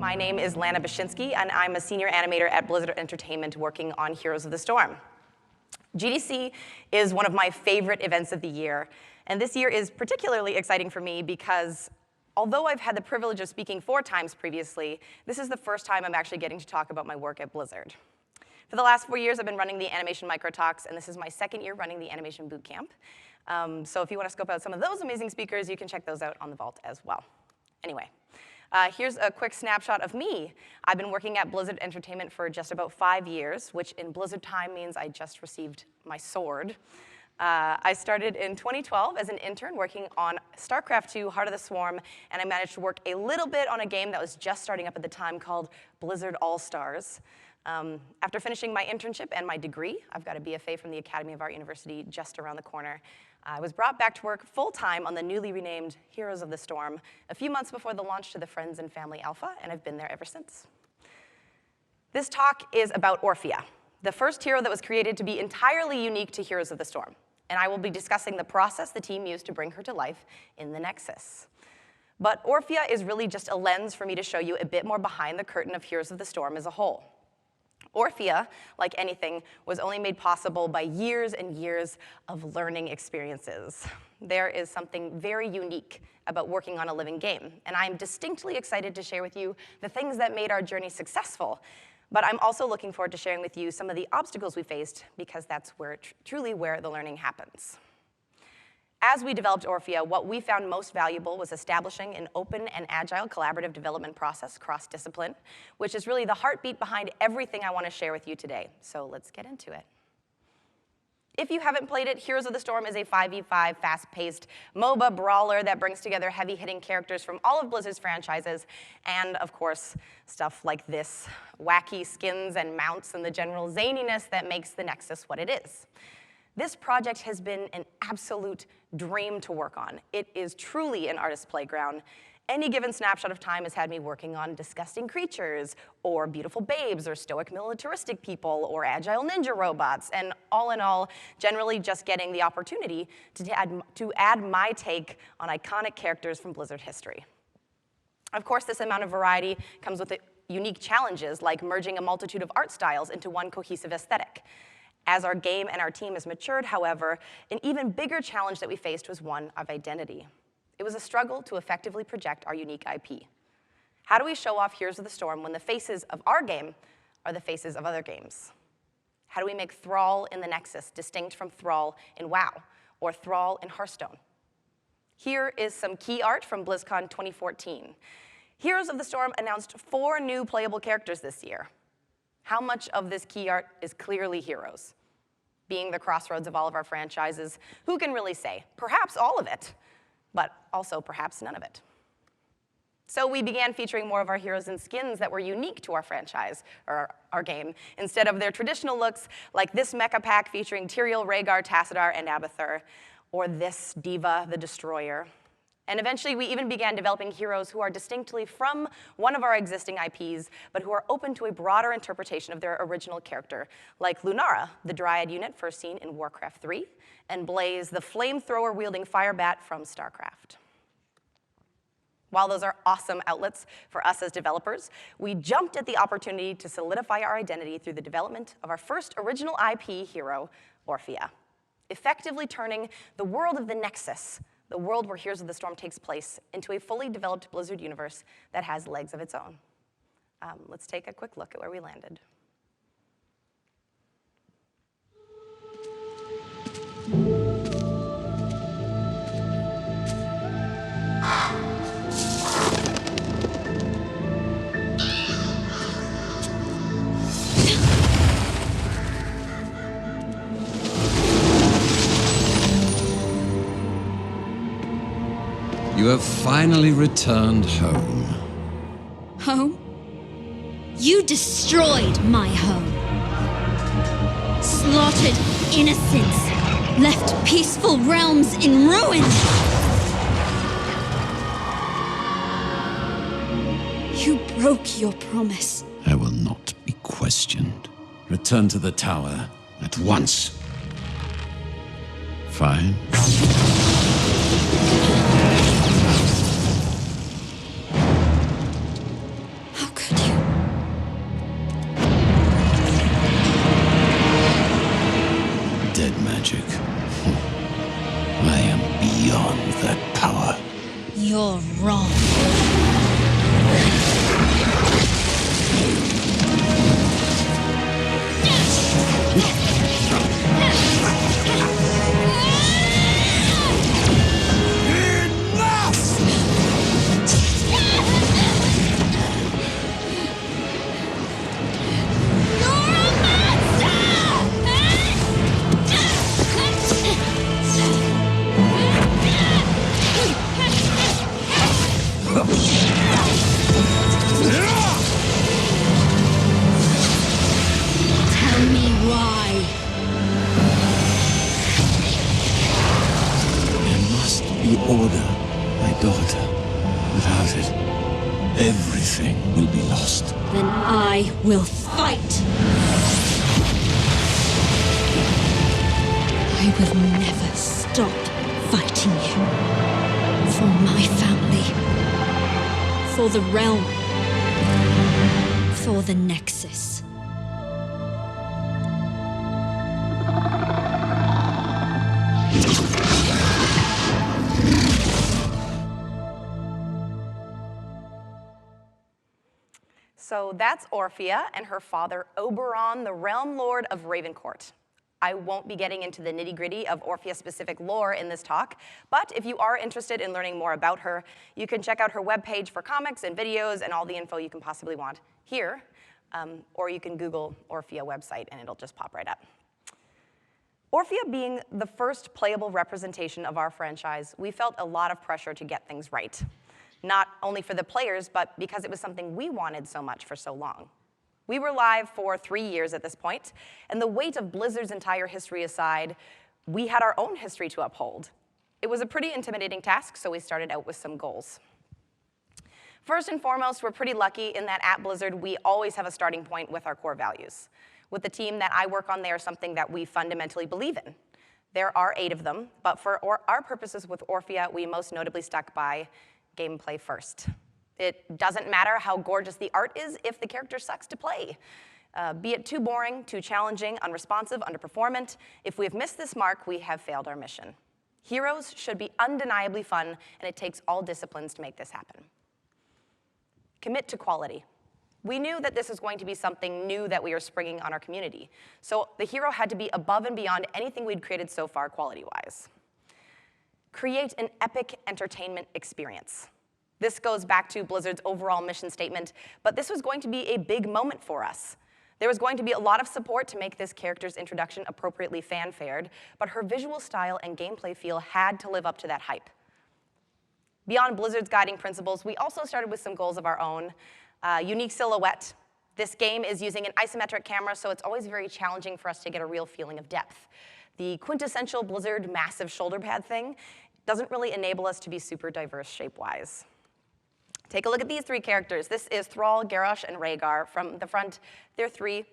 My name is Lana Bachynski, and I'm a senior animator at Blizzard Entertainment working on Heroes of the Storm. GDC is one of my favorite events of the year, and this year is particularly exciting for me because although I've had the privilege of speaking 4 times previously, this is the first time I'm actually getting to talk about my work at Blizzard. For the last 4 years, I've been running the Animation Micro Talks, and this is my 2nd year running the Animation Bootcamp. So if you want to scope out some of those amazing speakers, you can check those out on the Vault as well. Anyway, here's a quick snapshot of me. I've been working at Blizzard Entertainment for just about 5 years, which in Blizzard time means I just received my sword. I started in 2012 as an intern working on StarCraft II, Heart of the Swarm, and I managed to work a little bit on a game that was just starting up at the time called Blizzard All-Stars. After finishing my internship and my degree, I've got a BFA from the Academy of Art University just around the corner. I was brought back to work full-time on the newly renamed Heroes of the Storm a few months before the launch to the Friends and Family Alpha, and I've been there ever since. This talk is about Orphea, the first hero that was created to be entirely unique to Heroes of the Storm, and I will be discussing the process the team used to bring her to life in the Nexus. But Orphea is really just a lens for me to show you a bit more behind the curtain of Heroes of the Storm as a whole. Orphea, like anything, was only made possible by years and years of learning experiences. There is something very unique about working on a living game, and I'm distinctly excited to share with you the things that made our journey successful, but I'm also looking forward to sharing with you some of the obstacles we faced, because that's truly where the learning happens. As we developed Orphea, what we found most valuable was establishing an open and agile collaborative development process cross-discipline, which is really the heartbeat behind everything I want to share with you today. So let's get into it. If you haven't played it, Heroes of the Storm is a 5v5 fast-paced MOBA brawler that brings together heavy-hitting characters from all of Blizzard's franchises, and of course, stuff like this, wacky skins and mounts and the general zaniness that makes the Nexus what it is. This project has been an absolute dream to work on. It is truly an artist's playground. Any given snapshot of time has had me working on disgusting creatures, or beautiful babes, or stoic militaristic people, or agile ninja robots, and all in all, generally just getting the opportunity to add my take on iconic characters from Blizzard history. Of course, this amount of variety comes with unique challenges, like merging a multitude of art styles into one cohesive aesthetic. As our game and our team has matured, however, an even bigger challenge that we faced was one of identity. It was a struggle to effectively project our unique IP. How do we show off Heroes of the Storm when the faces of our game are the faces of other games? How do we make Thrall in the Nexus distinct from Thrall in WoW, or Thrall in Hearthstone? Here is some key art from BlizzCon 2014. Heroes of the Storm announced 4 new playable characters this year. How much of this key art is clearly Heroes? Being the crossroads of all of our franchises, who can really say? Perhaps all of it, but also perhaps none of it. So we began featuring more of our heroes in skins that were unique to our franchise, or our game, instead of their traditional looks, like this mecha pack featuring Tyrael, Rhaegar, Tassadar, and Abathur, or this diva, the Destroyer. And eventually, we even began developing heroes who are distinctly from one of our existing IPs, but who are open to a broader interpretation of their original character, like Lunara, the Dryad unit first seen in Warcraft 3, and Blaze, the flamethrower-wielding firebat from StarCraft. While those are awesome outlets for us as developers, we jumped at the opportunity to solidify our identity through the development of our first original IP hero, Orphea, effectively turning the world of the Nexus, the world where Heroes of the Storm takes place, into a fully developed Blizzard universe that has legs of its own. Let's take a quick look at where we landed. You have finally returned home. Home? You destroyed my home. Slaughtered innocents. Left peaceful realms in ruins. You broke your promise. I will not be questioned. Return to the tower at once. Fine. How could that power. You're wrong. Tell me why. There must be order, my daughter. Without it, everything will be lost. Then I will fight. I will never stop fighting you. For my family. For the realm. For the Nexus. So that's Orphea and her father, Oberon, the Realm Lord of Ravencourt. I won't be getting into the nitty-gritty of Orphea-specific lore in this talk, but if you are interested in learning more about her, you can check out her webpage for comics and videos and all the info you can possibly want here, or you can Google Orphea website and it'll just pop right up. Orphea being the first playable representation of our franchise, we felt a lot of pressure to get things right. Not only for the players, but because it was something we wanted so much for so long. We were live for 3 years at this point, and the weight of Blizzard's entire history aside, we had our own history to uphold. It was a pretty intimidating task, so we started out with some goals. First and foremost, we're pretty lucky in that at Blizzard, we always have a starting point with our core values. With the team that I work on, they are something that we fundamentally believe in. There are 8 of them, but for our purposes with Orphea, we most notably stuck by gameplay first. It doesn't matter how gorgeous the art is if the character sucks to play. Be it too boring, too challenging, unresponsive, underperformant, if we have missed this mark, we have failed our mission. Heroes should be undeniably fun, and it takes all disciplines to make this happen. Commit to quality. We knew that this was going to be something new that we were springing on our community, so the hero had to be above and beyond anything we'd created so far quality-wise. Create an epic entertainment experience. This goes back to Blizzard's overall mission statement, but this was going to be a big moment for us. There was going to be a lot of support to make this character's introduction appropriately fanfared, but her visual style and gameplay feel had to live up to that hype. Beyond Blizzard's guiding principles, we also started with some goals of our own. Unique silhouette. This game is using an isometric camera, so it's always very challenging for us to get a real feeling of depth. The quintessential Blizzard massive shoulder pad thing doesn't really enable us to be super diverse shape-wise. Take a look at these 3 characters. This is Thrall, Garrosh, and Rhaegar. From the front, they're 3,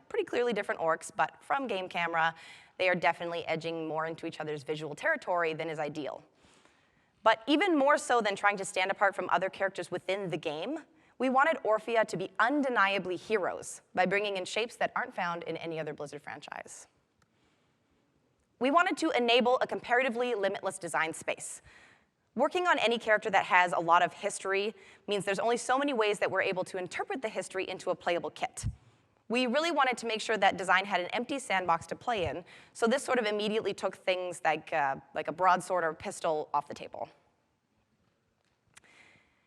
pretty clearly different orcs, but from game camera, they are definitely edging more into each other's visual territory than is ideal. But even more so than trying to stand apart from other characters within the game, we wanted Orphea to be undeniably heroes by bringing in shapes that aren't found in any other Blizzard franchise. We wanted to enable a comparatively limitless design space. Working on any character that has a lot of history means there's only so many ways that we're able to interpret the history into a playable kit. We really wanted to make sure that design had an empty sandbox to play in, so this sort of immediately took things like a broadsword or pistol off the table.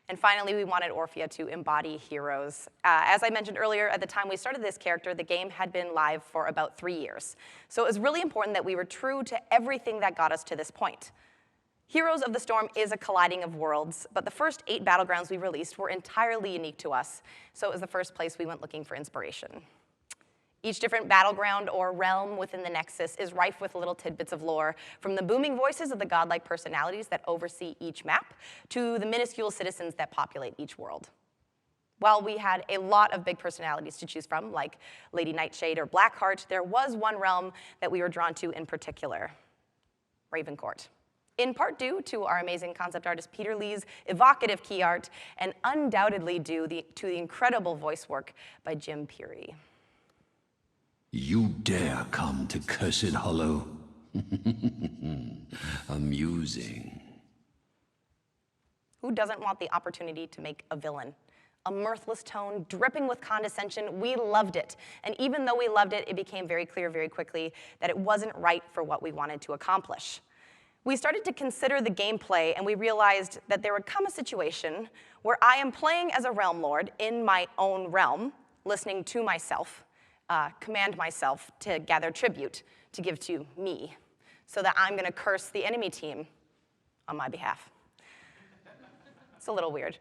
And finally, we wanted Orphea to embody heroes. As I mentioned earlier, at the time we started this character, the game had been live for about 3 years. So it was really important that we were true to everything that got us to this point. Heroes of the Storm is a colliding of worlds, but the first 8 battlegrounds we released were entirely unique to us, so it was the first place we went looking for inspiration. Each different battleground or realm within the Nexus is rife with little tidbits of lore, from the booming voices of the godlike personalities that oversee each map to the minuscule citizens that populate each world. While we had a lot of big personalities to choose from, like Lady Nightshade or Blackheart, there was one realm that we were drawn to in particular, Ravencourt. In part due to our amazing concept artist Peter Lee's evocative key art, and undoubtedly due to the incredible voice work by Jim Peary. You dare come to Cursed Hollow? Amusing. Who doesn't want the opportunity to make a villain? A mirthless tone, dripping with condescension. We loved it. And even though we loved it, it became very clear very quickly that it wasn't right for what we wanted to accomplish. We started to consider the gameplay, and we realized that there would come a situation where I am playing as a realm lord in my own realm, listening to myself, command myself to gather tribute to give to me, so that I'm going to curse the enemy team on my behalf. It's a little weird.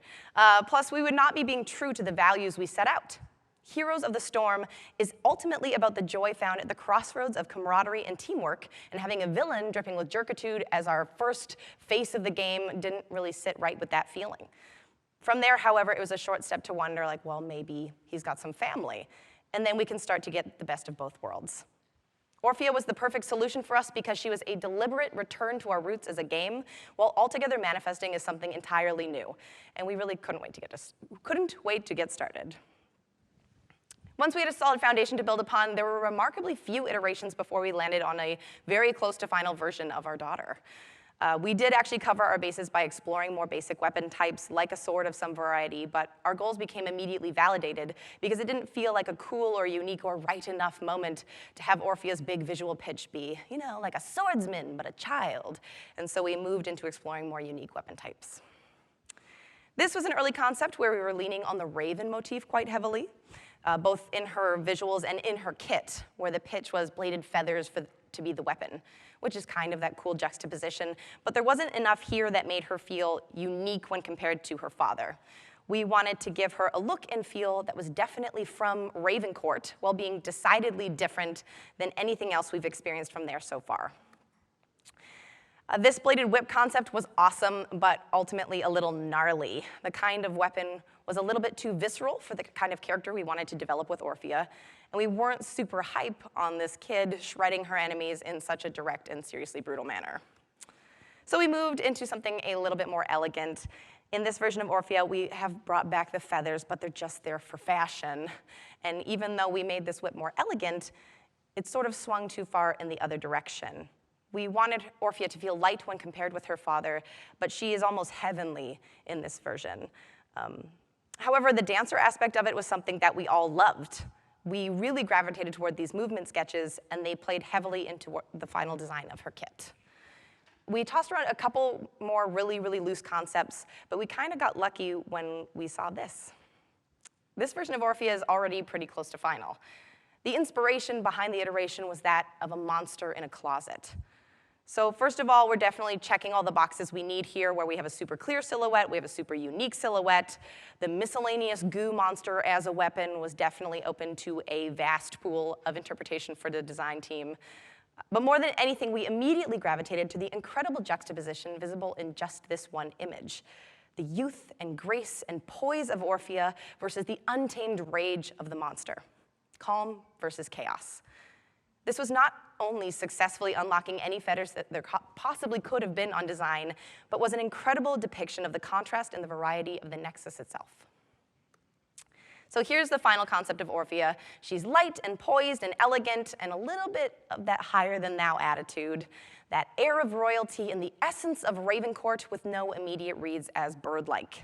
Plus, we would not be being true to the values we set out. Heroes of the Storm is ultimately about the joy found at the crossroads of camaraderie and teamwork, and having a villain dripping with jerkitude as our first face of the game didn't really sit right with that feeling. From there, however, it was a short step to wonder, like, well, maybe he's got some family, and then we can start to get the best of both worlds. Orphea was the perfect solution for us because she was a deliberate return to our roots as a game, while altogether manifesting as something entirely new, and we really couldn't wait to get started. Once we had a solid foundation to build upon, there were remarkably few iterations before we landed on a very close to final version of our daughter. We did actually cover our bases by exploring more basic weapon types, like a sword of some variety, but our goals became immediately validated because it didn't feel like a cool or unique or right enough moment to have Orphea's big visual pitch be, like a swordsman, but a child. And so we moved into exploring more unique weapon types. This was an early concept where we were leaning on the raven motif quite heavily, both in her visuals and in her kit, where the pitch was bladed feathers to be the weapon, which is kind of that cool juxtaposition, but there wasn't enough here that made her feel unique when compared to her father. We wanted to give her a look and feel that was definitely from Ravencourt, while being decidedly different than anything else we've experienced from there so far. This bladed whip concept was awesome, but ultimately a little gnarly. The kind of weapon was a little bit too visceral for the kind of character we wanted to develop with Orphea, and we weren't super hype on this kid shredding her enemies in such a direct and seriously brutal manner. So we moved into something a little bit more elegant. In this version of Orphea, we have brought back the feathers, but they're just there for fashion. And even though we made this whip more elegant, it sort of swung too far in the other direction. We wanted Orphea to feel light when compared with her father, but she is almost heavenly in this version. However, the dancer aspect of it was something that we all loved. We really gravitated toward these movement sketches, and they played heavily into the final design of her kit. We tossed around a couple more really, really loose concepts, but we kind of got lucky when we saw this. This version of Orphea is already pretty close to final. The inspiration behind the iteration was that of a monster in a closet. So first of all, we're definitely checking all the boxes we need here, where we have a super clear silhouette, we have a super unique silhouette. The miscellaneous goo monster as a weapon was definitely open to a vast pool of interpretation for the design team. But more than anything, we immediately gravitated to the incredible juxtaposition visible in just this one image. The youth and grace and poise of Orphea versus the untamed rage of the monster. Calm versus chaos. This was not only successfully unlocking any feathers that there possibly could have been on design, but was an incredible depiction of the contrast and the variety of the Nexus itself. So here's the final concept of Orphea. She's light and poised and elegant, and a little bit of that higher-than-thou attitude, that air of royalty and the essence of Ravencourt with no immediate reads as bird-like.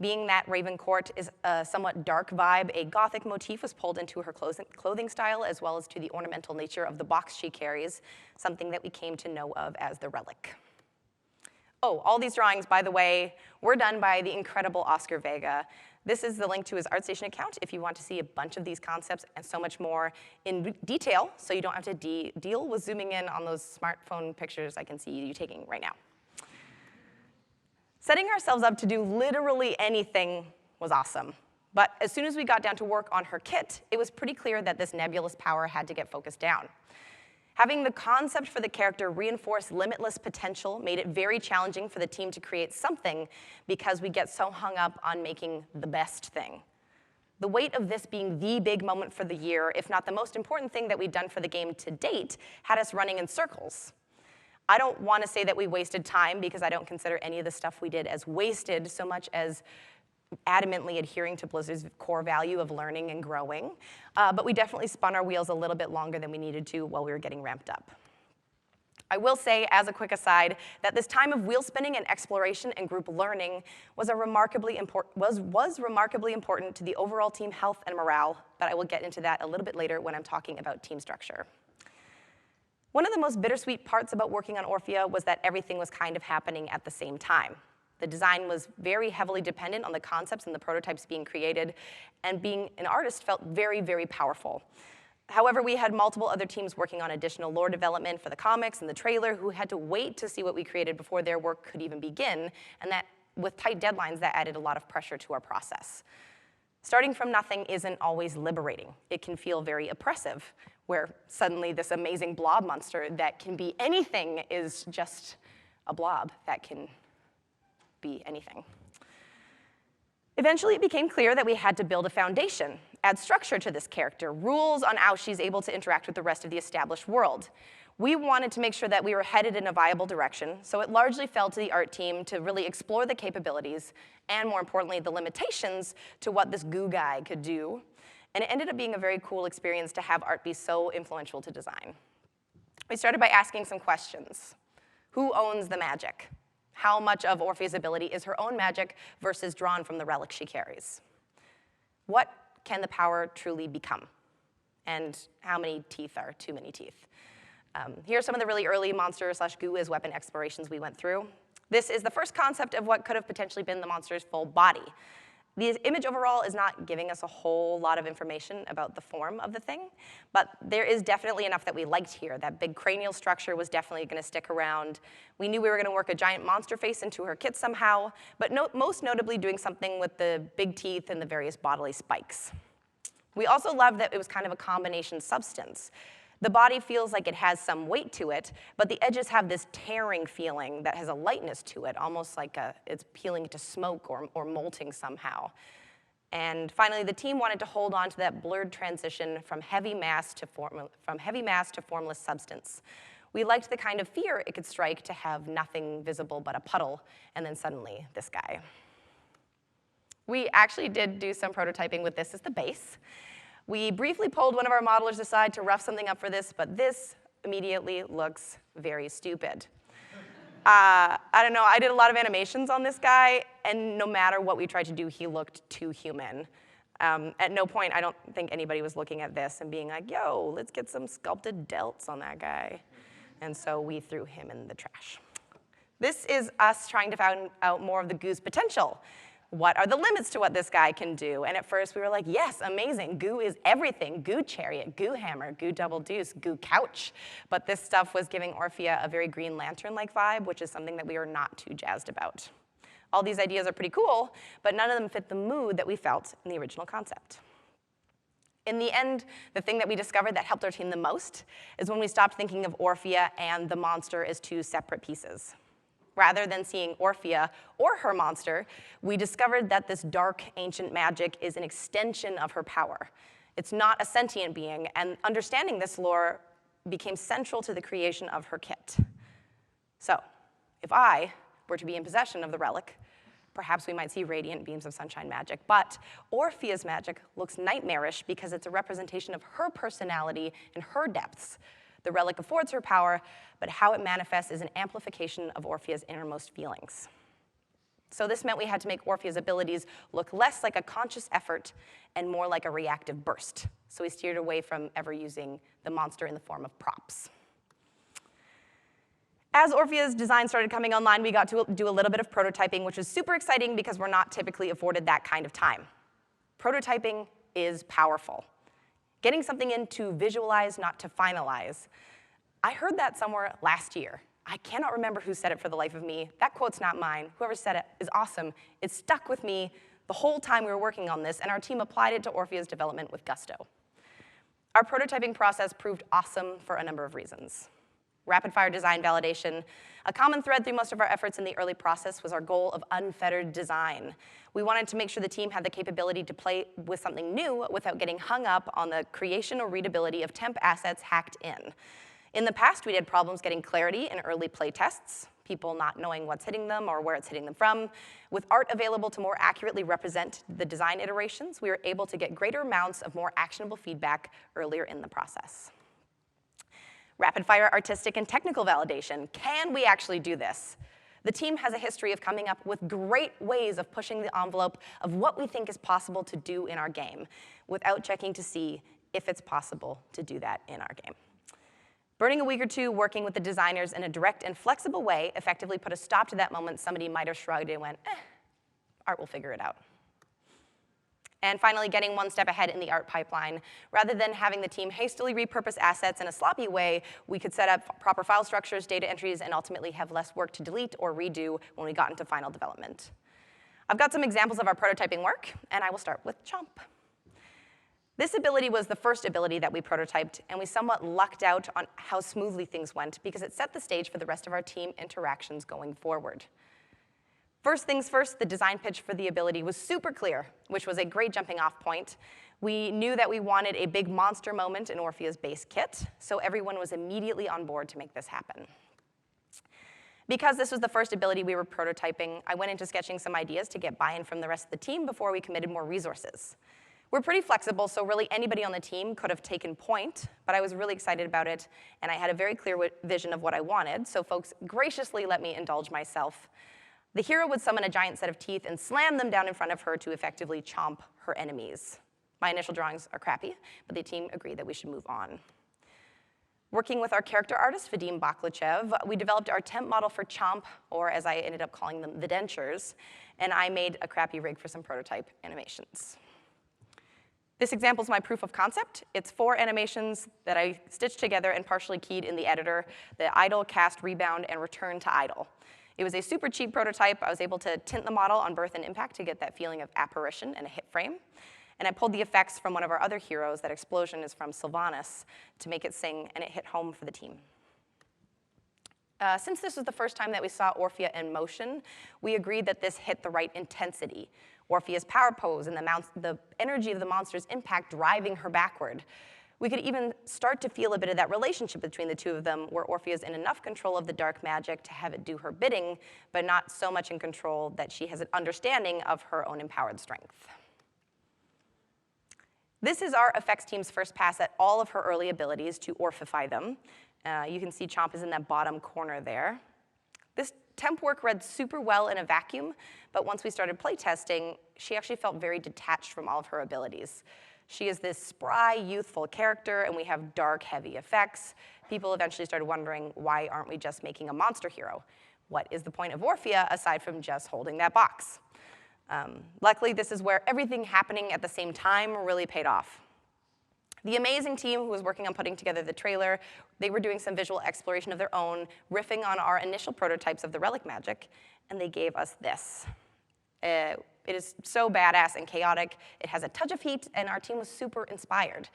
Being that Ravencourt is a somewhat dark vibe, a gothic motif was pulled into her clothing style, as well as to the ornamental nature of the box she carries, something that we came to know of as the Relic. Oh, all these drawings, by the way, were done by the incredible Oscar Vega. This is the link to his ArtStation account if you want to see a bunch of these concepts and so much more in detail, so you don't have to deal with zooming in on those smartphone pictures I can see you taking right now. Setting ourselves up to do literally anything was awesome. But as soon as we got down to work on her kit, it was pretty clear that this nebulous power had to get focused down. Having the concept for the character reinforce limitless potential made it very challenging for the team to create something because we get so hung up on making the best thing. The weight of this being the big moment for the year, if not the most important thing that we've done for the game to date, had us running in circles. I don't want to say that we wasted time, because I don't consider any of the stuff we did as wasted so much as adamantly adhering to Blizzard's core value of learning and growing. But we definitely spun our wheels a little bit longer than we needed to while we were getting ramped up. I will say, as a quick aside, that this time of wheel spinning and exploration and group learning was remarkably important to the overall team health and morale, but I will get into that a little bit later when I'm talking about team structure. One of the most bittersweet parts about working on Orphea was that everything was kind of happening at the same time. The design was very heavily dependent on the concepts and the prototypes being created, and being an artist felt very, very powerful. However, we had multiple other teams working on additional lore development for the comics and the trailer who had to wait to see what we created before their work could even begin, and that with tight deadlines, that added a lot of pressure to our process. Starting from nothing isn't always liberating. It can feel very oppressive, where suddenly this amazing blob monster that can be anything is just a blob that can be anything. Eventually, it became clear that we had to build a foundation, add structure to this character, rules on how she's able to interact with the rest of the established world. We wanted to make sure that we were headed in a viable direction, so it largely fell to the art team to really explore the capabilities and, more importantly, the limitations to what this goo guy could do. And it ended up being a very cool experience to have art be so influential to design. We started by asking some questions. Who owns the magic? How much of Orphea's ability is her own magic versus drawn from the relic she carries? What can the power truly become? And how many teeth are too many teeth? Here are some of the really early monster/goo as weapon explorations we went through. This is the first concept of what could have potentially been the monster's full body. The image overall is not giving us a whole lot of information about the form of the thing, but there is definitely enough that we liked here. That big cranial structure was definitely going to stick around. We knew we were going to work a giant monster face into her kit somehow, but most notably doing something with the big teeth and the various bodily spikes. We also loved that it was kind of a combination substance. The body feels like it has some weight to it, but the edges have this tearing feeling that has a lightness to it, almost like it's peeling into smoke or molting somehow. And finally, the team wanted to hold on to that blurred transition from heavy mass to formless substance. We liked the kind of fear it could strike to have nothing visible but a puddle, and then suddenly this guy. We actually did do some prototyping with this as the base. We briefly pulled one of our modelers aside to rough something up for this, but this immediately looks very stupid. I don't know, I did a lot of animations on this guy, and no matter what we tried to do, he looked too human. At no point, I don't think anybody was looking at this and being like, yo, let's get some sculpted delts on that guy. And so we threw him in the trash. This is us trying to find out more of the goo's potential. What are the limits to what this guy can do? And at first we were like, yes, amazing, goo is everything. Goo chariot, goo hammer, goo double deuce, goo couch. But this stuff was giving Orphea a very Green Lantern-like vibe, which is something that we were not too jazzed about. All these ideas are pretty cool, but none of them fit the mood that we felt in the original concept. In the end, the thing that we discovered that helped our team the most is when we stopped thinking of Orphea and the monster as two separate pieces. Rather than seeing Orphea or her monster, we discovered that this dark, ancient magic is an extension of her power. It's not a sentient being, and understanding this lore became central to the creation of her kit. So, if I were to be in possession of the relic, perhaps we might see radiant beams of sunshine magic, but Orphea's magic looks nightmarish because it's a representation of her personality and her depths. The relic affords her power, but how it manifests is an amplification of Orphea's innermost feelings. So this meant we had to make Orphea's abilities look less like a conscious effort and more like a reactive burst. So we steered away from ever using the monster in the form of props. As Orphea's design started coming online, we got to do a little bit of prototyping, which was super exciting because we're not typically afforded that kind of time. Prototyping is powerful. Getting something in to visualize, not to finalize. I heard that somewhere last year. I cannot remember who said it for the life of me. That quote's not mine. Whoever said it is awesome. It stuck with me the whole time we were working on this, and our team applied it to Orphea's development with gusto. Our prototyping process proved awesome for a number of reasons. Rapid-fire design validation. A common thread through most of our efforts in the early process was our goal of unfettered design. We wanted to make sure the team had the capability to play with something new without getting hung up on the creation or readability of temp assets hacked in. In the past, we'd had problems getting clarity in early play tests, people not knowing what's hitting them or where it's hitting them from. With art available to more accurately represent the design iterations, we were able to get greater amounts of more actionable feedback earlier in the process. rapid-fire artistic and technical validation. Can we actually do this? The team has a history of coming up with great ways of pushing the envelope of what we think is possible to do in our game without checking to see if it's possible to do that in our game. Burning a week or two working with the designers in a direct and flexible way effectively put a stop to that moment somebody might have shrugged and went, art will figure it out. And finally, getting one step ahead in the art pipeline. Rather than having the team hastily repurpose assets in a sloppy way, we could set up proper file structures, data entries, and ultimately have less work to delete or redo when we got into final development. I've got some examples of our prototyping work, and I will start with Chomp. This ability was the first ability that we prototyped, and we somewhat lucked out on how smoothly things went because it set the stage for the rest of our team interactions going forward. First things first, the design pitch for the ability was super clear, which was a great jumping off point. We knew that we wanted a big monster moment in Orphea's base kit, so everyone was immediately on board to make this happen. Because this was the first ability we were prototyping, I went into sketching some ideas to get buy-in from the rest of the team before we committed more resources. We're pretty flexible, so really anybody on the team could have taken point, but I was really excited about it, and I had a very clear vision of what I wanted, so folks graciously let me indulge myself. The hero would summon a giant set of teeth and slam them down in front of her to effectively chomp her enemies. My initial drawings are crappy, but the team agreed that we should move on. Working with our character artist, Vadim Baklachev, we developed our temp model for Chomp, or as I ended up calling them, the dentures, and I made a crappy rig for some prototype animations. This example is my proof of concept. It's 4 animations that I stitched together and partially keyed in the editor: the idle, cast, rebound, and return to idle. It was a super cheap prototype. I was able to tint the model on birth and impact to get that feeling of apparition and a hit frame. And I pulled the effects from one of our other heroes. That explosion is from Sylvanas, to make it sing, and it hit home for the team. Since this was the first time that we saw Orphea in motion, we agreed that this hit the right intensity. Orphea's power pose and the energy of the monster's impact driving her backward. We could even start to feel a bit of that relationship between the two of them, where Orphea's in enough control of the dark magic to have it do her bidding, but not so much in control that she has an understanding of her own empowered strength. This is our effects team's first pass at all of her early abilities to Orphify them. You can see Chomp is in that bottom corner there. This temp work read super well in a vacuum, but once we started playtesting, she actually felt very detached from all of her abilities. She is this spry, youthful character, and we have dark, heavy effects. People eventually started wondering, why aren't we just making a monster hero? What is the point of Orphea aside from just holding that box? Luckily, this is where everything happening at the same time really paid off. The amazing team who was working on putting together the trailer, they were doing some visual exploration of their own, riffing on our initial prototypes of the relic magic, and they gave us this. It is so badass and chaotic. It has a touch of heat, and our team was super inspired.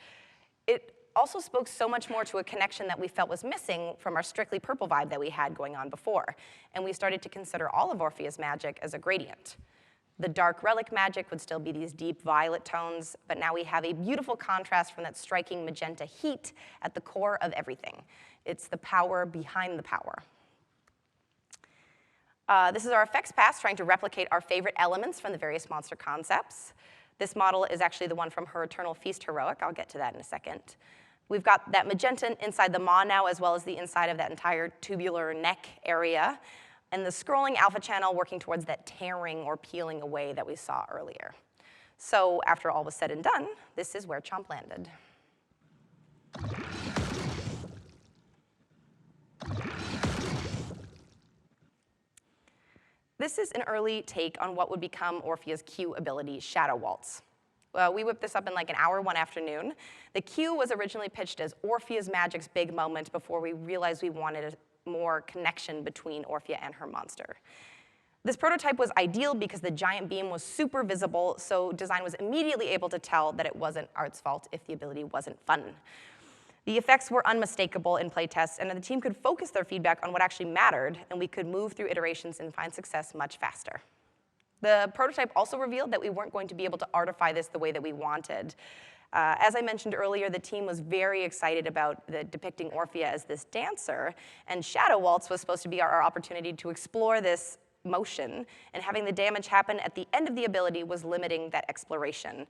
It also spoke so much more to a connection that we felt was missing from our strictly purple vibe that we had going on before, and we started to consider all of Orphea's magic as a gradient. The dark relic magic would still be these deep violet tones, but now we have a beautiful contrast from that striking magenta heat at the core of everything. It's the power behind the power. This is our effects pass trying to replicate our favorite elements from the various monster concepts. This model is actually the one from her Eternal Feast heroic. I'll get to that in a second. We've got that magenta inside the maw now, as well as the inside of that entire tubular neck area, and the scrolling alpha channel working towards that tearing or peeling away that we saw earlier. So after all was said and done, this is where Chomp landed. This is an early take on what would become Orphea's Q ability, Shadow Waltz. We whipped this up in like an hour one afternoon. The Q was originally pitched as Orphea's magic's big moment before we realized we wanted more connection between Orphea and her monster. This prototype was ideal because the giant beam was super visible, so design was immediately able to tell that it wasn't art's fault if the ability wasn't fun. The effects were unmistakable in playtests, and the team could focus their feedback on what actually mattered, and we could move through iterations and find success much faster. The prototype also revealed that we weren't going to be able to artify this the way that we wanted. As I mentioned earlier, the team was very excited about depicting Orphea as this dancer, and Shadow Waltz was supposed to be our opportunity to explore this motion, and having the damage happen at the end of the ability was limiting that exploration.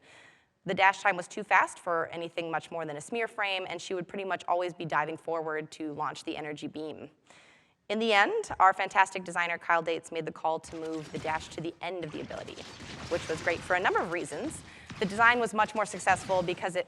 The dash time was too fast for anything much more than a smear frame, and she would pretty much always be diving forward to launch the energy beam. In the end, our fantastic designer Kyle Dates made the call to move the dash to the end of the ability, which was great for a number of reasons. The design was much more successful because it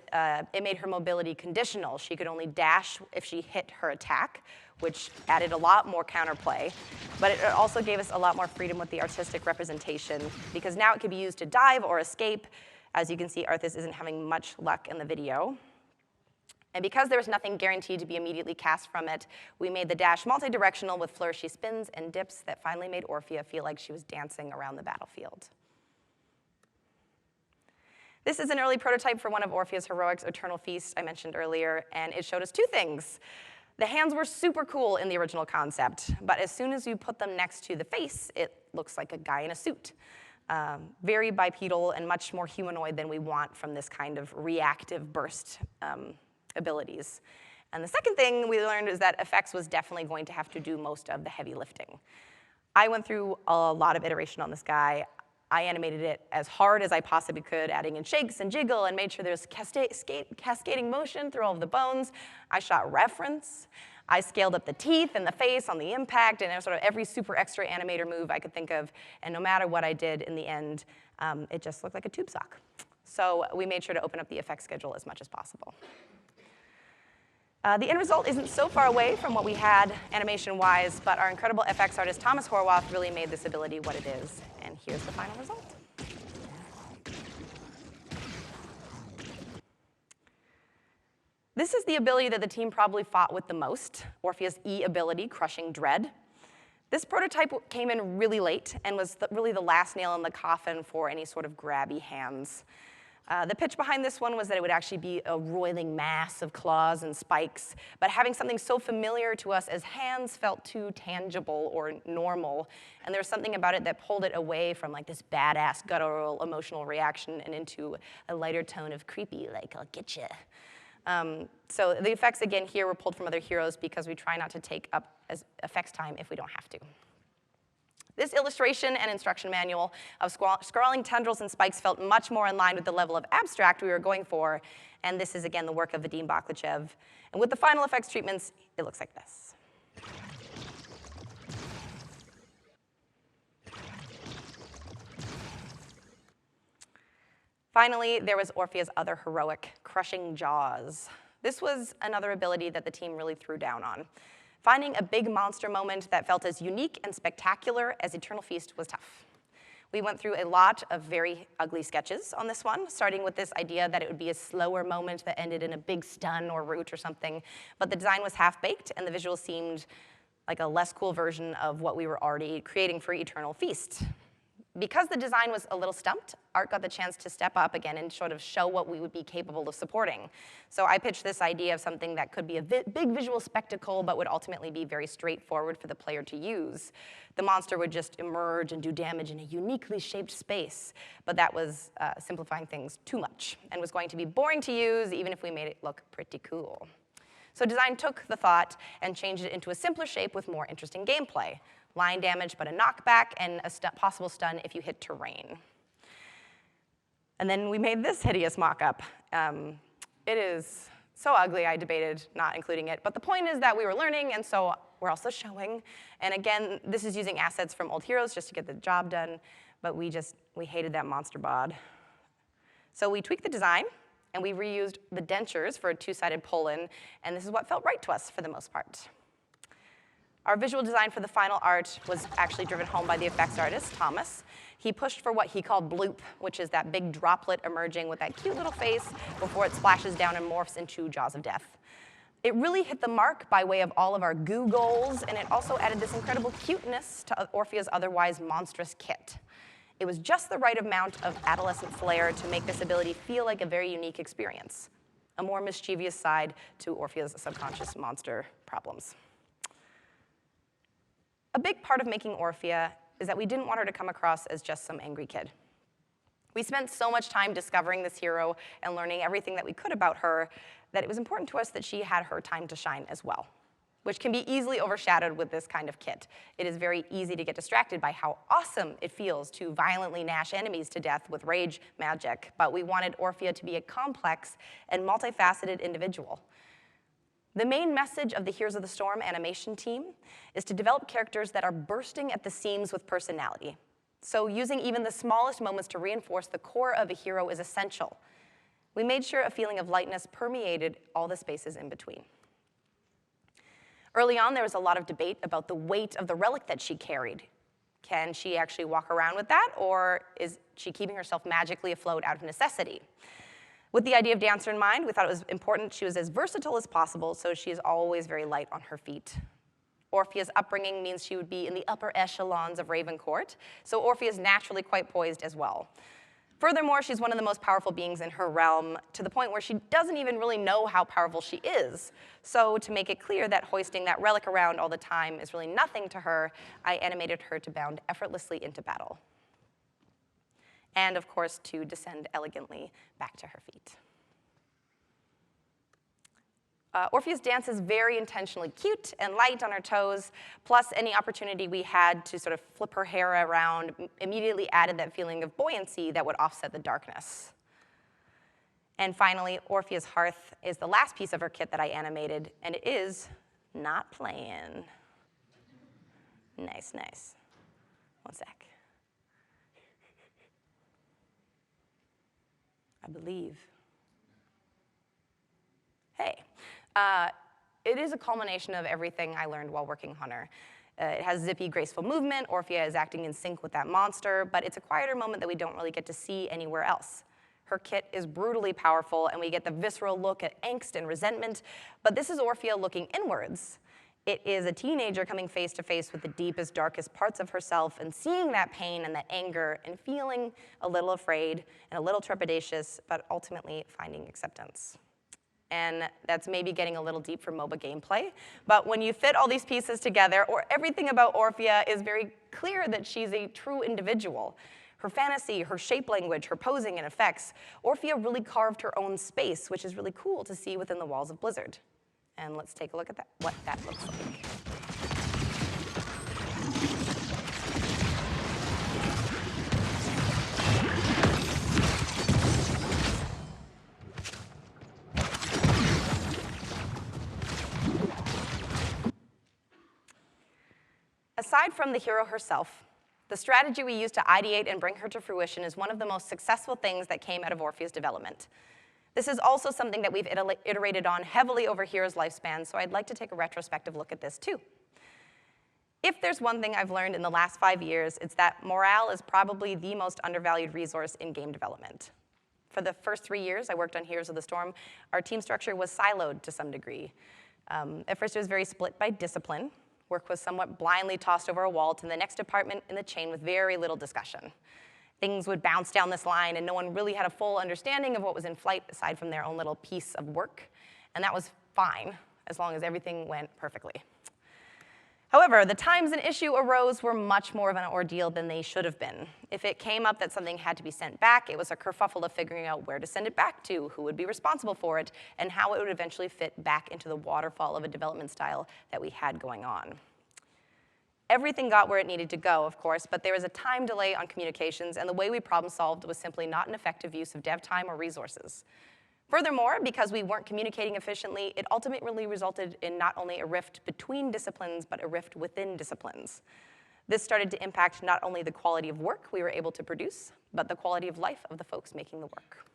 made her mobility conditional. She could only dash if she hit her attack, which added a lot more counterplay. But it also gave us a lot more freedom with the artistic representation, because now it could be used to dive or escape. As you can see, Arthas isn't having much luck in the video. And because there was nothing guaranteed to be immediately cast from it, we made the dash multi-directional with flourishy spins and dips that finally made Orphea feel like she was dancing around the battlefield. This is an early prototype for one of Orphea's heroics, Eternal Feast, I mentioned earlier, and it showed us two things. The hands were super cool in the original concept, but as soon as you put them next to the face, it looks like a guy in a suit. Very bipedal and much more humanoid than we want from this kind of reactive burst abilities. And the second thing we learned is that effects was definitely going to have to do most of the heavy lifting. I went through a lot of iteration on this guy. I animated it as hard as I possibly could, adding in shakes and jiggle, and made sure there's cascading motion through all of the bones. I shot reference. I scaled up the teeth and the face on the impact, and sort of every super extra animator move I could think of. And no matter what I did in the end, it just looked like a tube sock. So we made sure to open up the effects schedule as much as possible. The end result isn't so far away from what we had animation-wise, but our incredible FX artist Thomas Horwath really made this ability what it is. And here's the final result. This is the ability that the team probably fought with the most, Orphea's E ability, Crushing Dread. This prototype came in really late and was really the last nail in the coffin for any sort of grabby hands. The pitch behind this one was that it would actually be a roiling mass of claws and spikes, but having something so familiar to us as hands felt too tangible or normal, and there was something about it that pulled it away from like this badass guttural emotional reaction and into a lighter tone of creepy, like, I'll get you. So the effects, again, here were pulled from other heroes because we try not to take up as effects time if we don't have to. This illustration and instruction manual of scrawling tendrils and spikes felt much more in line with the level of abstract we were going for, and this is, again, the work of Vadim Baklachev. And with the final effects treatments, it looks like this. Finally, there was Orphea's other heroic, Crushing Jaws. This was another ability that the team really threw down on. Finding a big monster moment that felt as unique and spectacular as Eternal Feast was tough. We went through a lot of very ugly sketches on this one, starting with this idea that it would be a slower moment that ended in a big stun or root or something, but the design was half-baked and the visual seemed like a less cool version of what we were already creating for Eternal Feast. Because the design was a little stumped, Art got the chance to step up again and sort of show what we would be capable of supporting. So I pitched this idea of something that could be a big visual spectacle, but would ultimately be very straightforward for the player to use. The monster would just emerge and do damage in a uniquely shaped space, but that was simplifying things too much and was going to be boring to use, even if we made it look pretty cool. So design took the thought and changed it into a simpler shape with more interesting gameplay. Line damage, but a knockback, and a possible stun if you hit terrain. And then we made this hideous mock-up. It is so ugly, I debated not including it. But the point is that we were learning, and so we're also showing. And again, this is using assets from old heroes just to get the job done, but we hated that monster bod. So we tweaked the design, and we reused the dentures for a two-sided pull-in, and this is what felt right to us for the most part. Our visual design for the final art was actually driven home by the effects artist, Thomas. He pushed for what he called bloop, which is that big droplet emerging with that cute little face before it splashes down and morphs into Jaws of Death. It really hit the mark by way of all of our goo goals, and it also added this incredible cuteness to Orphea's otherwise monstrous kit. It was just the right amount of adolescent flair to make this ability feel like a very unique experience, a more mischievous side to Orphea's subconscious monster problems. A big part of making Orphea is that we didn't want her to come across as just some angry kid. We spent so much time discovering this hero and learning everything that we could about her that it was important to us that she had her time to shine as well. which can be easily overshadowed with this kind of kit. It is very easy to get distracted by how awesome it feels to violently gnash enemies to death with rage magic, but we wanted Orphea to be a complex and multifaceted individual. The main message of the Heroes of the Storm animation team is to develop characters that are bursting at the seams with personality. So using even the smallest moments to reinforce the core of a hero is essential. We made sure a feeling of lightness permeated all the spaces in between. Early on, there was a lot of debate about the weight of the relic that she carried. Can she actually walk around with that, or is she keeping herself magically afloat out of necessity? With the idea of Dancer in mind, we thought it was important she was as versatile as possible, so she is always very light on her feet. Orphea's upbringing means she would be in the upper echelons of Raven Court, so Orphea is naturally quite poised as well. Furthermore, she's one of the most powerful beings in her realm, to the point where she doesn't even really know how powerful she is. So to make it clear that hoisting that relic around all the time is really nothing to her, I animated her to bound effortlessly into battle. And of course, to descend elegantly back to her feet. Orphea's dance is very intentionally cute and light on her toes, plus any opportunity we had to sort of flip her hair around immediately added that feeling of buoyancy that would offset the darkness. And finally, Orphea's hearth is the last piece of her kit that I animated, and it is not playing. Nice, nice. One sec. I believe. Hey. It is a culmination of everything I learned while working on her. It has zippy, graceful movement. Orphea is acting in sync with that monster, but it's a quieter moment that we don't really get to see anywhere else. Her kit is brutally powerful, and we get the visceral look at angst and resentment, but this is Orphea looking inwards. It is a teenager coming face to face with the deepest, darkest parts of herself and seeing that pain and that anger and feeling a little afraid and a little trepidatious, but ultimately finding acceptance. And that's maybe getting a little deep for MOBA gameplay. But when you fit all these pieces together, or everything about Orphea is very clear that she's a true individual. Her fantasy, her shape language, her posing and effects, Orphea really carved her own space, which is really cool to see within the walls of Blizzard. And let's take a look at that, what that looks like. Aside from the hero herself, the strategy we use to ideate and bring her to fruition is one of the most successful things that came out of Orphea's development. This is also something that we've iterated on heavily over Hero's lifespan, so I'd like to take a retrospective look at this too. If there's one thing I've learned in the last 5 years, it's that morale is probably the most undervalued resource in game development. For the first 3 years I worked on Heroes of the Storm, our team structure was siloed to some degree. At first it was very split by discipline. Work was somewhat blindly tossed over a wall to the next department in the chain with very little discussion. Things would bounce down this line, and no one really had a full understanding of what was in flight aside from their own little piece of work. And that was fine, as long as everything went perfectly. However, the times an issue arose were much more of an ordeal than they should have been. If it came up that something had to be sent back, it was a kerfuffle of figuring out where to send it back to, who would be responsible for it, and how it would eventually fit back into the waterfall of a development style that we had going on. Everything got where it needed to go, of course, but there was a time delay on communications, and the way we problem solved was simply not an effective use of dev time or resources. Furthermore, because we weren't communicating efficiently, it ultimately resulted in not only a rift between disciplines, but a rift within disciplines. This started to impact not only the quality of work we were able to produce, but the quality of life of the folks making the work.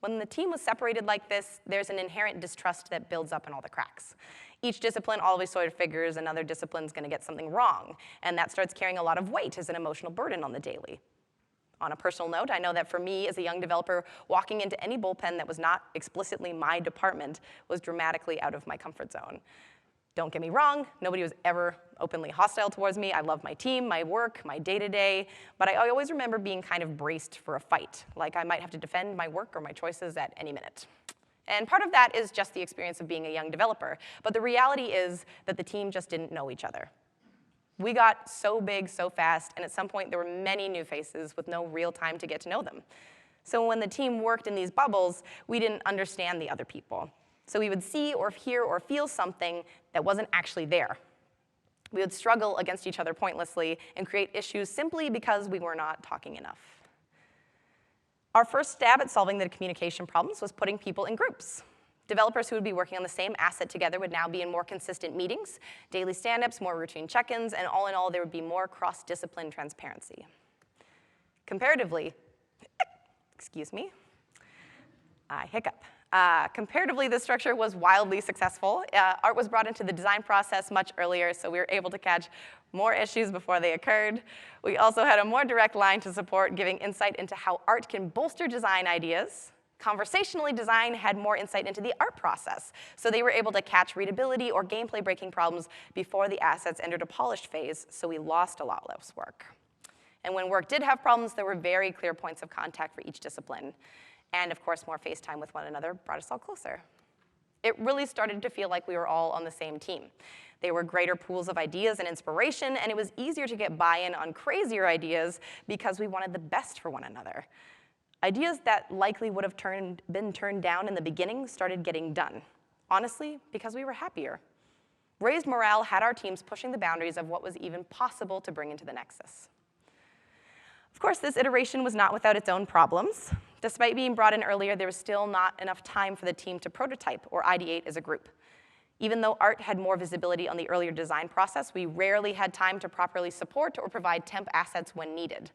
When the team was separated like this, there's an inherent distrust that builds up in all the cracks. Each discipline always sort of figures another discipline's gonna get something wrong, and that starts carrying a lot of weight as an emotional burden on the daily. On a personal note, I know that for me as a young developer, walking into any bullpen that was not explicitly my department was dramatically out of my comfort zone. Don't get me wrong, nobody was ever openly hostile towards me. I love my team, my work, my day-to-day, but I always remember being kind of braced for a fight, like I might have to defend my work or my choices at any minute. And part of that is just the experience of being a young developer, but the reality is that the team just didn't know each other. We got so big so fast, and at some point there were many new faces with no real time to get to know them. So when the team worked in these bubbles, we didn't understand the other people. So we would see or hear or feel something that wasn't actually there. We would struggle against each other pointlessly and create issues simply because we were not talking enough. Our first stab at solving the communication problems was putting people in groups. Developers who would be working on the same asset together would now be in more consistent meetings, daily stand-ups, more routine check-ins, and all in all, there would be more cross-discipline transparency. Comparatively, excuse me, I hiccup. Comparatively, this structure was wildly successful. Art was brought into the design process much earlier, so we were able to catch more issues before they occurred. We also had a more direct line to support, giving insight into how art can bolster design ideas. Conversationally, design had more insight into the art process, so they were able to catch readability or gameplay breaking problems before the assets entered a polished phase, so we lost a lot less work. And when work did have problems, there were very clear points of contact for each discipline. And of course, more FaceTime with one another brought us all closer. It really started to feel like we were all on the same team. There were greater pools of ideas and inspiration, and it was easier to get buy-in on crazier ideas because we wanted the best for one another. Ideas that likely would have been turned down in the beginning started getting done, honestly, because we were happier. Raised morale had our teams pushing the boundaries of what was even possible to bring into the Nexus. Of course, this iteration was not without its own problems. Despite being brought in earlier, there was still not enough time for the team to prototype or ideate as a group. Even though art had more visibility on the earlier design process, we rarely had time to properly support or provide temp assets when needed.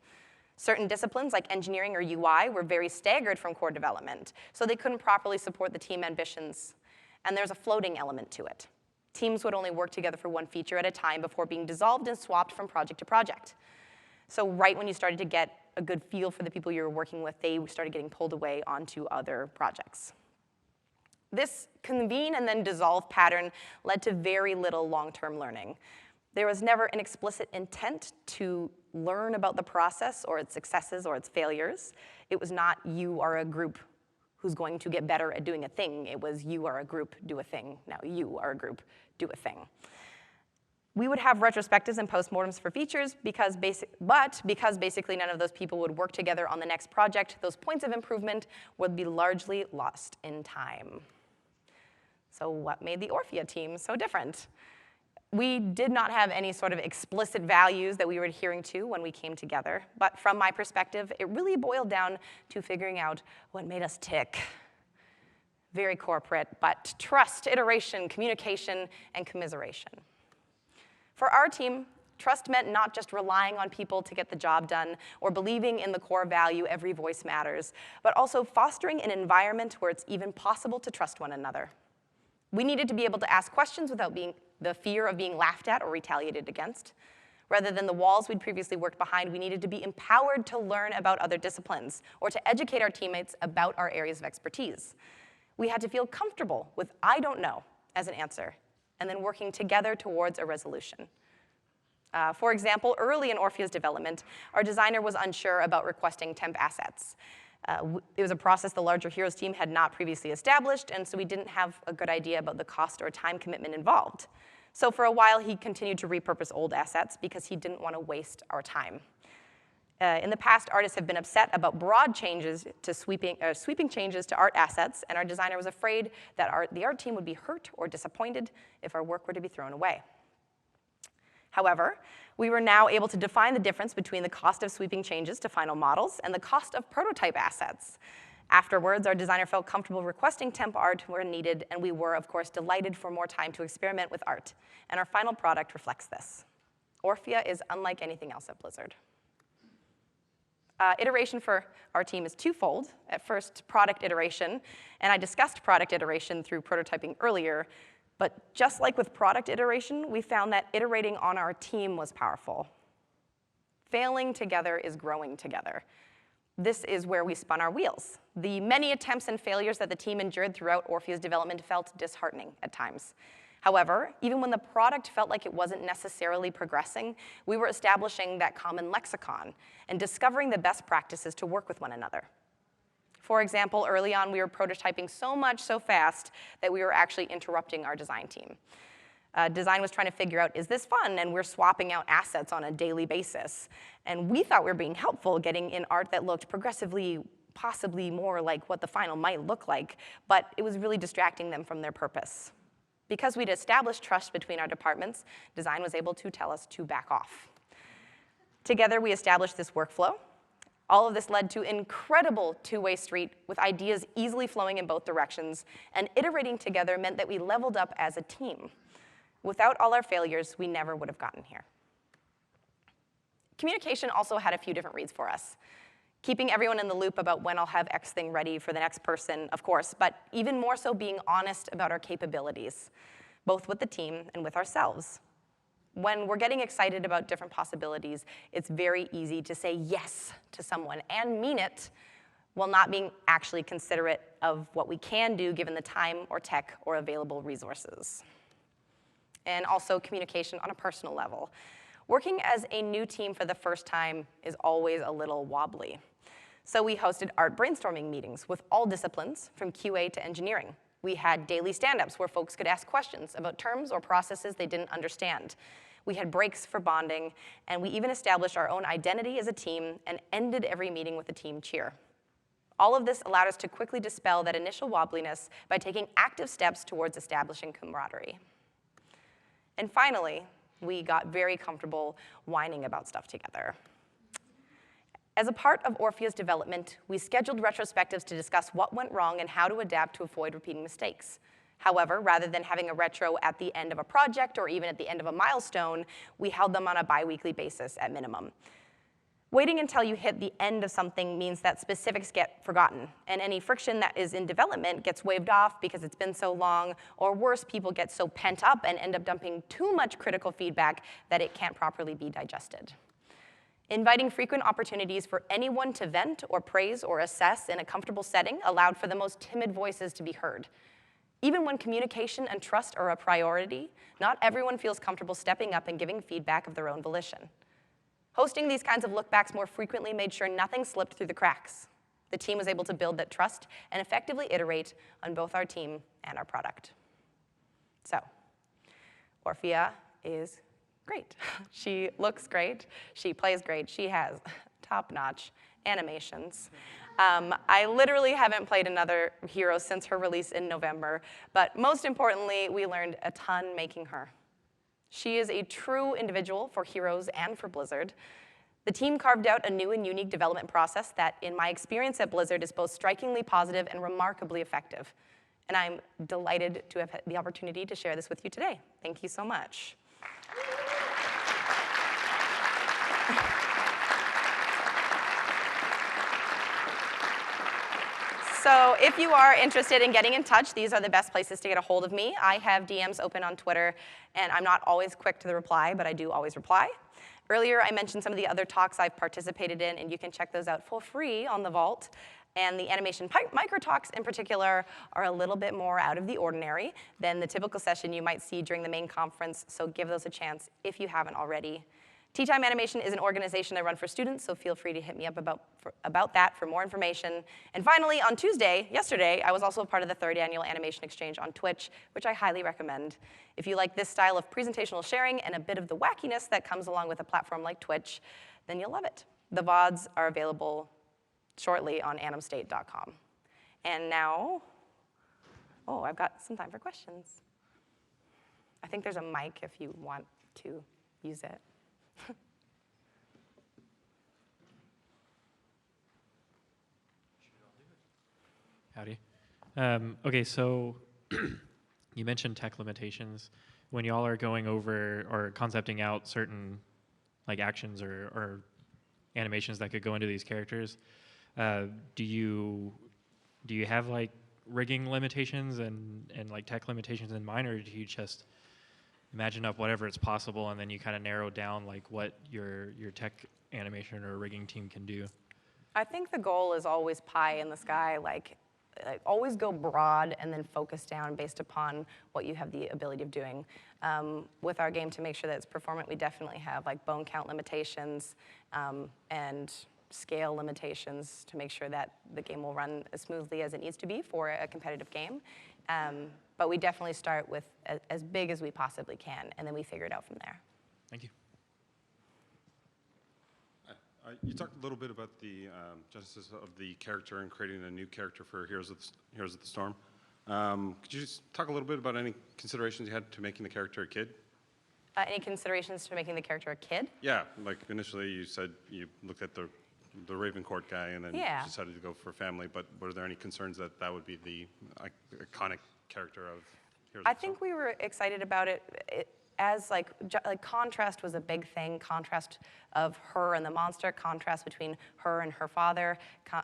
Certain disciplines, like engineering or UI, were very staggered from core development, so they couldn't properly support the team ambitions. And there's a floating element to it. Teams would only work together for one feature at a time before being dissolved and swapped from project to project. So right when you started to get a good feel for the people you were working with, they started getting pulled away onto other projects. This convene and then dissolve pattern led to very little long-term learning. There was never an explicit intent to learn about the process or its successes or its failures. It was not you are a group who's going to get better at doing a thing. It was you are a group, do a thing. Now you are a group, do a thing. We would have retrospectives and postmortems for features, because basically none of those people would work together on the next project, those points of improvement would be largely lost in time. So what made the Orphea team so different? We did not have any sort of explicit values that we were adhering to when we came together, but from my perspective, it really boiled down to figuring out what made us tick. Very corporate, but trust, iteration, communication, and commiseration. For our team, trust meant not just relying on people to get the job done or believing in the core value, every voice matters, but also fostering an environment where it's even possible to trust one another. We needed to be able to ask questions without the fear of being laughed at or retaliated against. Rather than the walls we'd previously worked behind, we needed to be empowered to learn about other disciplines or to educate our teammates about our areas of expertise. We had to feel comfortable with "I don't know" as an answer, and then working together towards a resolution. For example, early in Orphea's development, our designer was unsure about requesting temp assets. It was a process the larger Heroes team had not previously established, and so we didn't have a good idea about the cost or time commitment involved. So for a while, he continued to repurpose old assets because he didn't want to waste our time. In the past, artists have been upset about broad changes to sweeping changes to art assets, and our designer was afraid that the art team would be hurt or disappointed if our work were to be thrown away. However, we were now able to define the difference between the cost of sweeping changes to final models and the cost of prototype assets. Afterwards, our designer felt comfortable requesting temp art where needed, and we were, of course, delighted for more time to experiment with art. And our final product reflects this. Orphea is unlike anything else at Blizzard. Iteration for our team is twofold. At first, product iteration, and I discussed product iteration through prototyping earlier, but just like with product iteration, we found that iterating on our team was powerful. Failing together is growing together. This is where we spun our wheels. The many attempts and failures that the team endured throughout Orphea's development felt disheartening at times. However, even when the product felt like it wasn't necessarily progressing, we were establishing that common lexicon and discovering the best practices to work with one another. For example, early on, we were prototyping so much so fast that we were actually interrupting our design team. Design was trying to figure out, is this fun? And we're swapping out assets on a daily basis. And we thought we were being helpful, getting in art that looked progressively possibly more like what the final might look like, but it was really distracting them from their purpose. Because we'd established trust between our departments, design was able to tell us to back off. Together, we established this workflow. All of this led to incredible two-way street with ideas easily flowing in both directions, and iterating together meant that we leveled up as a team. Without all our failures, we never would have gotten here. Communication also had a few different reads for us. Keeping everyone in the loop about when I'll have X thing ready for the next person, of course, but even more so being honest about our capabilities, both with the team and with ourselves. When we're getting excited about different possibilities, it's very easy to say yes to someone and mean it while not being actually considerate of what we can do given the time or tech or available resources. And also communication on a personal level. Working as a new team for the first time is always a little wobbly. So we hosted art brainstorming meetings with all disciplines, from QA to engineering. We had daily stand-ups where folks could ask questions about terms or processes they didn't understand. We had breaks for bonding, and we even established our own identity as a team and ended every meeting with a team cheer. All of this allowed us to quickly dispel that initial wobbliness by taking active steps towards establishing camaraderie. And finally, we got very comfortable whining about stuff together. As a part of Orphea's development, we scheduled retrospectives to discuss what went wrong and how to adapt to avoid repeating mistakes. However, rather than having a retro at the end of a project or even at the end of a milestone, we held them on a bi-weekly basis at minimum. Waiting until you hit the end of something means that specifics get forgotten, and any friction that is in development gets waved off because it's been so long, or worse, people get so pent up and end up dumping too much critical feedback that it can't properly be digested. Inviting frequent opportunities for anyone to vent or praise or assess in a comfortable setting allowed for the most timid voices to be heard. Even when communication and trust are a priority, not everyone feels comfortable stepping up and giving feedback of their own volition. Hosting these kinds of lookbacks more frequently made sure nothing slipped through the cracks. The team was able to build that trust and effectively iterate on both our team and our product. So, Orphea is great. She looks great, she plays great, she has top-notch animations. I literally haven't played another hero since her release in November, but most importantly, we learned a ton making her. She is a true individual for Heroes and for Blizzard. The team carved out a new and unique development process that, in my experience at Blizzard, is both strikingly positive and remarkably effective. And I'm delighted to have had the opportunity to share this with you today. Thank you so much. So if you are interested in getting in touch, these are the best places to get a hold of me. I have DMs open on Twitter, and I'm not always quick to the reply, but I do always reply. Earlier, I mentioned some of the other talks I've participated in, and you can check those out for free on the Vault. And the animation micro talks in particular are a little bit more out of the ordinary than the typical session you might see during the main conference, so give those a chance if you haven't already. Tea Time Animation is an organization I run for students, so feel free to hit me up about that for more information. And finally, on Tuesday, yesterday, I was also a part of the 3rd Annual Animation Exchange on Twitch, which I highly recommend. If you like this style of presentational sharing and a bit of the wackiness that comes along with a platform like Twitch, then you'll love it. The VODs are available shortly on animstate.com. And now, I've got some time for questions. I think there's a mic if you want to use it. Howdy. Okay, so you mentioned tech limitations. When y'all are going over or concepting out certain like actions or animations that could go into these characters, do you have like rigging limitations and like tech limitations in mind, or do you just imagine up whatever is possible and then you kind of narrow down like what your tech animation or rigging team can do? I think the goal is always pie in the sky, like always go broad and then focus down based upon what you have the ability of doing. With our game, to make sure that it's performant, we definitely have like bone count limitations and scale limitations to make sure that the game will run as smoothly as it needs to be for a competitive game. But we definitely start with as big as we possibly can, and then we figure it out from there. Thank you. You talked a little bit about the genesis of the character and creating a new character for Heroes of the Storm. Could you just talk a little bit about any considerations you had to making the character a kid? Any considerations to making the character a kid? Yeah, like initially you said you looked at the Ravencourt guy and then Yeah. decided to go for family, but were there any concerns that that would be the iconic character of Heroes I of the Storm? think we were excited about it as like contrast was a big thing. Contrast of her and the monster, contrast between her and her father,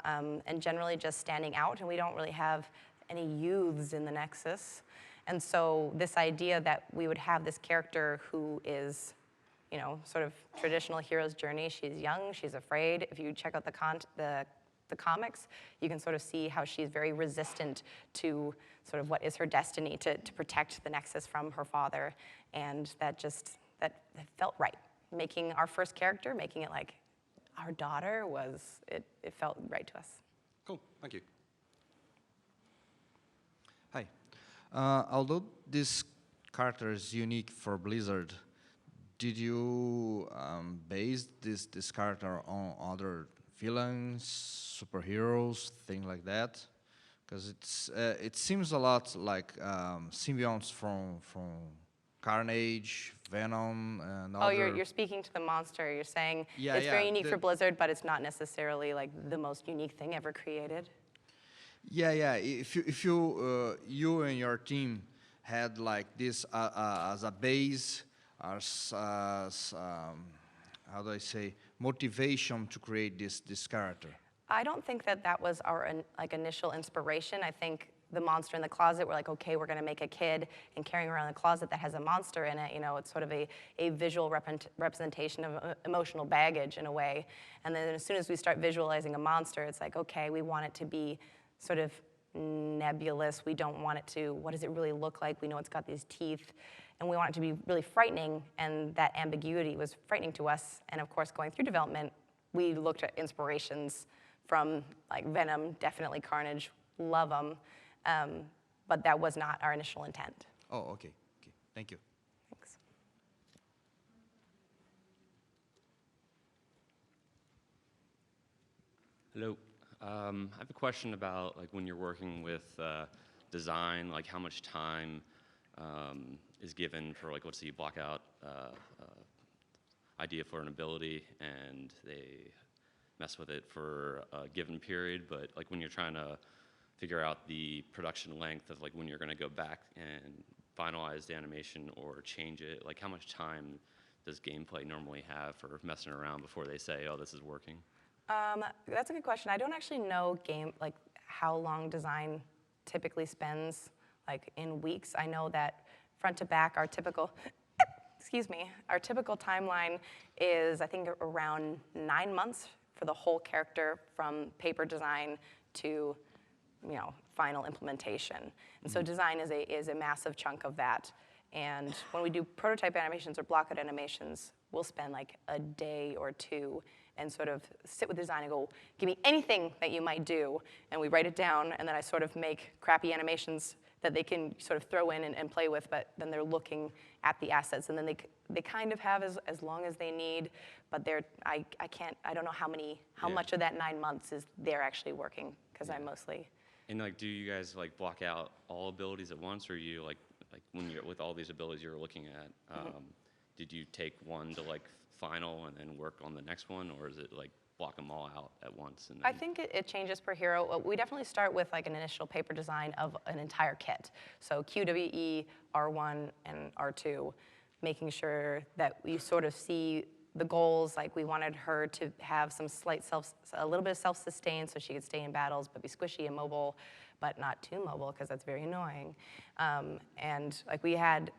and generally just standing out. And we don't really have any youths in the Nexus. And so this idea that we would have this character who is, you know, sort of traditional hero's journey. She's young, she's afraid. If you check out the comics, you can sort of see how she's very resistant to sort of what is her destiny to protect the Nexus from her father. And that felt right. Making our first character, making it like our daughter it felt right to us. Cool, thank you. Hi. Although this character is unique for Blizzard, did you base this character on other villains, superheroes, things like that? Because it seems a lot like symbionts from Carnage, Venom, and Oh, other. you're speaking to the monster. You're saying Yeah, it's very yeah, unique for Blizzard, but it's not necessarily like the most unique thing ever created. Yeah. If you and your team had like this as a base, as how do I say, motivation to create this character. I don't think that was our initial inspiration. I think the monster in the closet, we're like, okay, we're going to make a kid and carrying around a closet that has a monster in it. You know, it's sort of a visual representation of emotional baggage in a way. And then as soon as we start visualizing a monster, it's like, okay, we want it to be sort of nebulous. We don't want it to, what does it really look like? We know it's got these teeth. And we want it to be really frightening, and that ambiguity was frightening to us. And of course, going through development, we looked at inspirations from like Venom, definitely Carnage, love them. But that was not our initial intent. Oh, okay. Thank you. Thanks. Hello. I have a question about like when you're working with design, like how much time is given for like, let's say you block out idea for an ability and they mess with it for a given period, but like when you're trying to figure out the production length of like when you're going to go back and finalize the animation or change it, like how much time does gameplay normally have for messing around before they say, oh, this is working? That's a good question. I don't actually know how long design typically spends like in weeks. I know that front to back, our typical timeline is I think around 9 months for the whole character from paper design to final implementation. And so design is a massive chunk of that. And when we do prototype animations or blockout animations, we'll spend like a day or two and sort of sit with design and go, give me anything that you might do. And we write it down, and then I sort of make crappy animations that they can sort of throw in and play with, but then they're looking at the assets. And then they kind of have as long as they need, but I don't know how much of that 9 months is they're actually working, because I'm mostly. And like, do you guys like block out all abilities at once, or you like when you're with all these abilities you're looking at, did you take one to like final and then work on the next one, or is it like block them all out at once? And then... I think it changes per hero. We definitely start with like an initial paper design of an entire kit. So QWE, R1, and R2, making sure that we sort of see the goals. Like we wanted her to have a little bit of self-sustain so she could stay in battles but be squishy and mobile, but not too mobile because that's very annoying. And like we had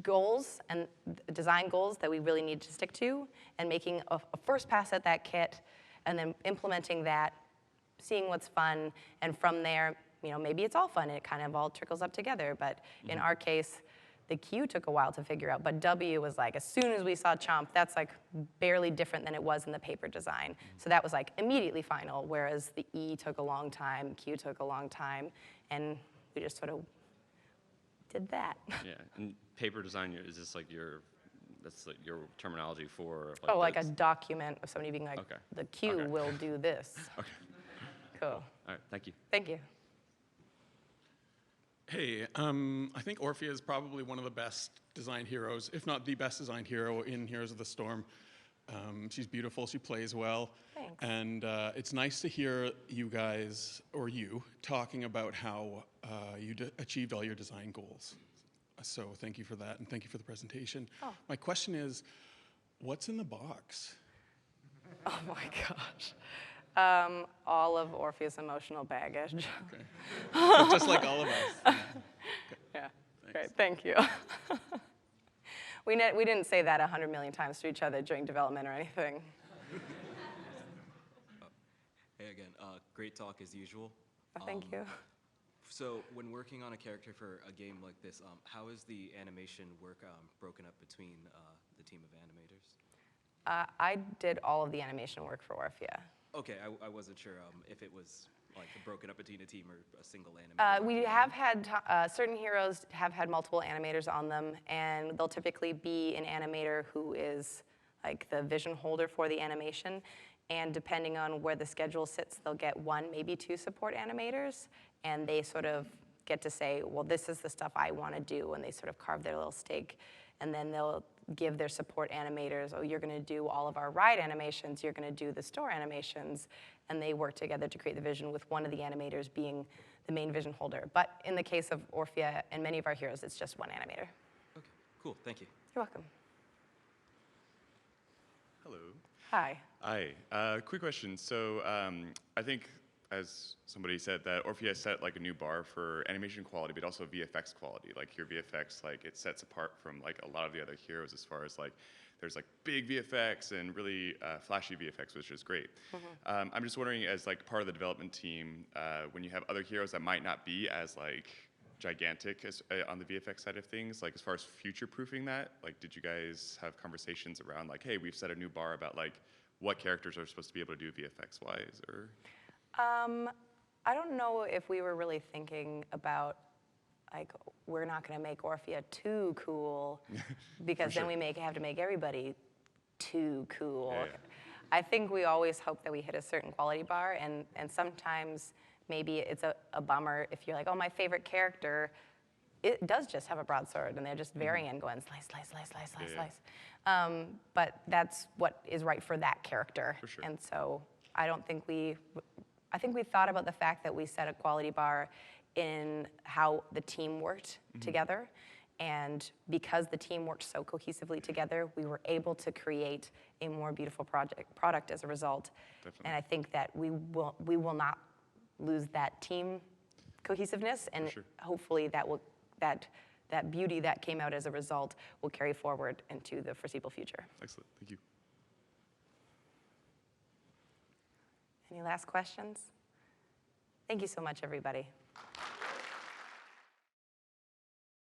goals and design goals that we really need to stick to, and making a first pass at that kit and then implementing that, seeing what's fun, and from there, maybe it's all fun and it kind of all trickles up together. But in our case, the Q took a while to figure out, but W was like, as soon as we saw Chomp, that's like barely different than it was in the paper design. So that was like immediately final, whereas the E took a long time, Q took a long time, and we just sort of did that. Yeah, and paper design, is this like your that's like your terminology for like Oh, like a this? document of somebody being like, Okay. the queue Okay. will do this. Okay. Cool. All right. Thank you. Thank you. Hey, I think Orphea is probably one of the best designed heroes, if not the best designed hero in Heroes of the Storm. She's beautiful, she plays well. Thanks. And it's nice to hear you guys, or you, talking about how you achieved all your design goals. So thank you for that, and thank you for the presentation. Oh. My question is, what's in the box? Oh my gosh. All of Orphea's emotional baggage. Okay. Just like all of us. Yeah, great, thank you. We didn't say that 100 million times to each other during development or anything. Hey again, great talk as usual. Thank you. So when working on a character for a game like this, how is the animation work broken up between the team of animators? I did all of the animation work for Orphea. Okay, I wasn't sure if it was like broken up between a team or a single animator. We have had, certain heroes have had multiple animators on them, and they'll typically be an animator who is like the vision holder for the animation, and depending on where the schedule sits, they'll get 1, maybe 2 support animators, and they sort of get to say, well, this is the stuff I want to do, and they sort of carve their little stake, and then they'll give their support animators, oh, you're going to do all of our ride animations, you're going to do the store animations, and they work together to create the vision with one of the animators being the main vision holder. But in the case of Orphea and many of our heroes, it's just one animator. Okay, cool, thank you. You're welcome. Hello. Hi. Hi. Quick question. So I think, as somebody said, that Orphea set like a new bar for animation quality, but also VFX quality. Like your VFX, like it sets apart from like a lot of the other heroes as far as like there's like big VFX and really flashy VFX, which is great. I'm just wondering, as like part of the development team, when you have other heroes that might not be as like gigantic as, on the VFX side of things, like as far as future-proofing that, like did you guys have conversations around like, hey, we've set a new bar about like what characters are supposed to be able to do VFX-wise, or? I don't know if we were really thinking about, like, we're not going to make Orphea too cool, because then we have to make everybody too cool. Yeah, yeah. I think we always hope that we hit a certain quality bar, and sometimes maybe it's a bummer if you're like, oh, my favorite character, it does just have a broadsword, and they're just varying and going slice, slice, slice, slice, slice, slice. But that's what is right for that character. For sure. And so I don't think I think we thought about the fact that we set a quality bar in how the team worked together. And because the team worked so cohesively together, we were able to create a more beautiful product as a result. Definitely. And I think that we will not lose that team cohesiveness, and sure. hopefully that beauty that came out as a result will carry forward into the foreseeable future. Excellent. Thank you. Any last questions? Thank you so much, everybody.